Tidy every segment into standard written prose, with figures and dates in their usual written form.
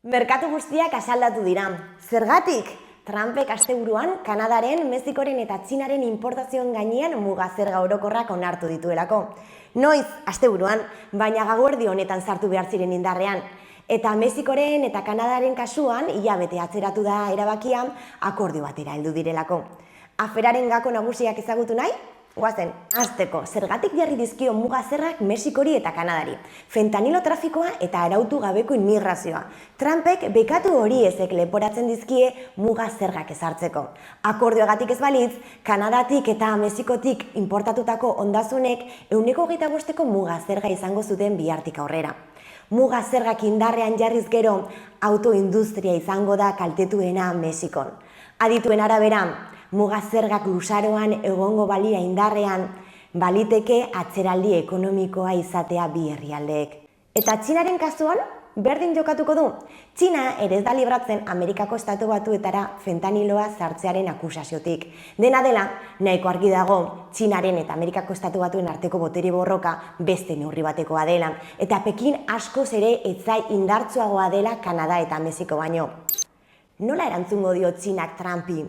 Merkatu guztiak asaldatu dira. Zergatik? Trumpek asteburuan Kanadaren, Mexikoren eta Txinaren importazioen gainean muga zerga orokorrak onartu dituelako. Noiz, asteburuan, baina gauerdi honetan sartu behar ziren indarrean. Eta Mexikoren eta Kanadaren kasuan, hilabete atzeratu da erabakia, akordio batera heldu direlako. Aferaren gako nagusiak ezagutu nahi? Goazen, hasteko, zergatik jarri dizkio muga zergak Mexikori eta Kanadari. Fentanilo trafikoa eta arautu gabeko inmigrazioa. Trumpek bekatu hori ezek leporatzen dizkie muga zergak ezartzeko. Akordioagatik ez balitz, Kanadatik eta Mexikotik importatutako ondasunek 25% muga zerga izango zuten bihartik aurrera. Muga zergak indarrean jarriz gero, autoindustria izango da kaltetuena Mexikon. Adituen arabera, muga zergak luzaroan egongo balia indarrean, baliteke atzeraldi ekonomikoa izatea bi herrialdeek. Eta Txinaren kasuan, berdin jokatuko du. Txina ere ez da libratzen Amerikako Estatu Batuetara fentaniloa sartzearen akusaziotik. Dena dela, nahiko argi dago, Txinaren eta Amerikako Estatu Batuen arteko botere borroka beste neurri batekoa dela. Eta Pekin askoz ere etzai indartsuagoa dela Kanada eta Mexiko baino. Nola erantzungo dio Txinak Trumpi?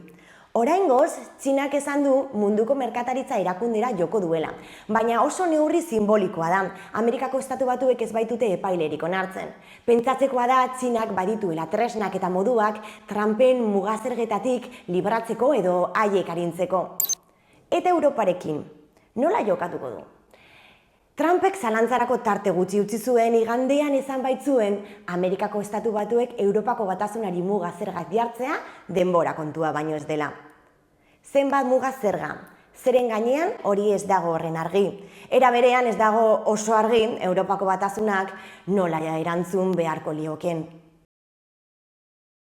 Oraingoz, Txinak esan du munduko merkataritza erakundera joko duela, baina oso neurri simbolikoa da, Amerikako Estatu Batuek ez baitute epailerik onartzen. Pentsatzekoa da Txinak badituela tresnak eta moduak Trumpen mugazergetatik libratzeko edo haiek arintzeko. Eta Europarekin, nola jokatuko du? Trumpek zalantzarako tarte gutxi utzi zuen igandean esan baitzuen Amerikako Estatu Batuek Europako Batasunari muga zergak jartzea denbora kontua baino ez dela. Zenbat muga zerga? Zeren gainean hori ez dago horren argi. Era berean ez dago oso argi Europako Batasunak nola erantzun beharko lioken.